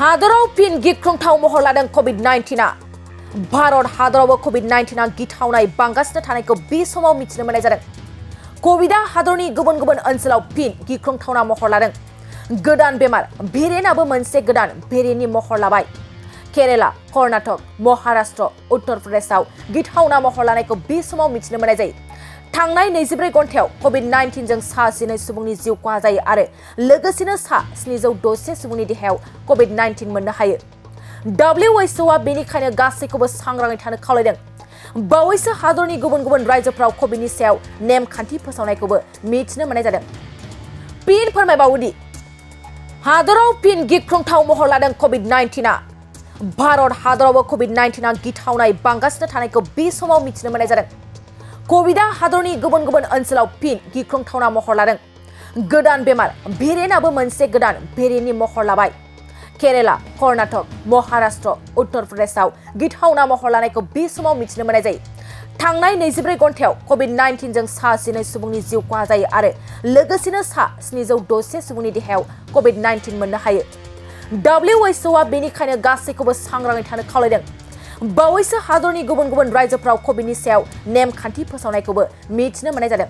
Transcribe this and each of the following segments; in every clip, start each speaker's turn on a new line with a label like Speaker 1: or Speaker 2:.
Speaker 1: हादराव फिन गिख्रंथाव महर लादों कोविड-19 भारत हादरावबो कोविड-19 गिथावनाय बांगासिनो थानायखौ बे समाव मिथिनो मोननाय जादों। कोविडा हादरनि गुबुन गुबुन ओनसोलाव फिन गिख्रंथावना महर लादों। गोदान बेमार भेरिएन्टआबो मोनसे गोदान भेरिएन्टनि महर लाबाय। केरेला, कर्नाटक, महाराष्ट्र, उत्तर प्रदेशआव गिथावना महर लानायखौ बे समाव मिथिनो मोननाय जायो। थांनाय 24 घन्टायाव कोविड-19 जों सा 12 सुबुंनि जिउ खहा जायो आरो लोगोसेनो सा 760 सुबुंनि देहायाव कोविड-19 मोननो हायो। WHOआ बेनिखायनो गासैखौबो सांग्राङै थानो खावलायदों। बावैसो हादरनि गुबुन गुबुन रायजोफोराव कोविडनि सायाव नेमखान्थि फोसावनायखौबो मिथिनो मोननाय जादों। फिन फोरमायबावोदि हादराव फिन गिख्रंथाव महर लादों कोविड-19 भारत हादरावबो कोविड-19 गिथावनाय बांगासिनो थानायखौ बे समाव मिथिनो मोननाय जादों। कोविडा हादरनि गुबुन गुबुन ओनसोलाव फिन गिख्रंथावना महर लादों। गोदान बेमार भेरिएन्टआबो मोनसे गोदान भेरिएन्टनि महर लाबाय। केरेला, कर्नाटक, महाराष्ट्र, उत्तर प्रदेशआव गिथावना महर लानायखौ बे समाव मिथिनो मोननाय जायो। थांनाय 24 घन्टायाव कोविड-19 जों सा 12 सुबुंनि जिउ खहा जायो आरो लोगोसेनो सा 760 सुबुंनि देहायाव कोविड-19 मोननो हायो। WHOआ बेनिखायनो गासैखौबो सांग्राङै थानो खावलायदों। बावैसो हादरनि गुबुन गुबुन रायजोफोराव कोविडनि सायाव नेमखान्थि फोसावनायखौबो मिथिनो मोननाय जादों।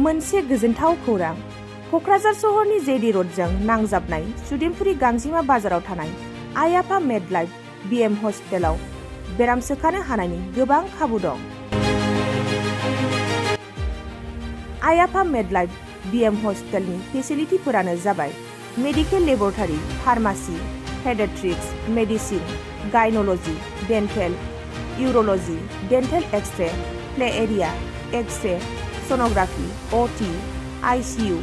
Speaker 2: मोनसे गोजोनथाव खौरां। क'क्राझार सहरनि जेडी र'डजों नांजाबनाय सुदेमपुरी गांजिमा बाजाराव थानाय आइ आफा मेडलाइफ BM हस्पिटालाव बेराम सोखानो हानायनि गोबां खाबु दं। आइ आफा मेडलाइफ BM हस्पिटालनि फेसिलिटिफोरानो जाबाय medical laboratory, pharmacy, paediatrics, medicine, gynaecology, dental, urology, dental x-ray, play area, x-ray, sonography, OT, ICU,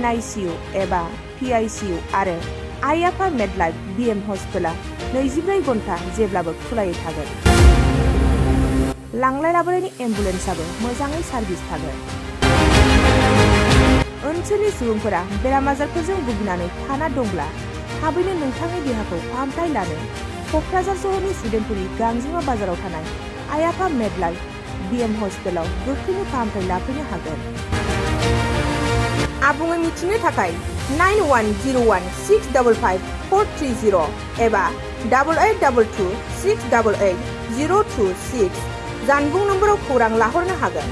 Speaker 2: NICU एबा PICU आरो आइ आफा मेडलाइफ BM हस्पिटाला 24 घन्टा जेब्लाबो खुलायै थागोन। लांलाय लाबोनायनि एम्बुलेन्सआबो मोजाङै सार्भिस थागोन। ओनसोलनि सुबुंफोरा बेराम आजारफोरजों भुगिनानै थाना दंब्ला थाबैनो नोंथांनि देहाखौ फाहामथाय लानो क'क्राझार सहरनि सुदेमपुरी गांजिमा बाजाराव थानाय आइ आफा मेडलाइफ BM हस्पिटालाव गोख्रैनो फाहामथाय लाफैनो हागोन। आबुङै मिथिनो थाखाय 9101655430 एबा 8822688026 जानबुं नम्बराव खौरां लाहरनो हागोन।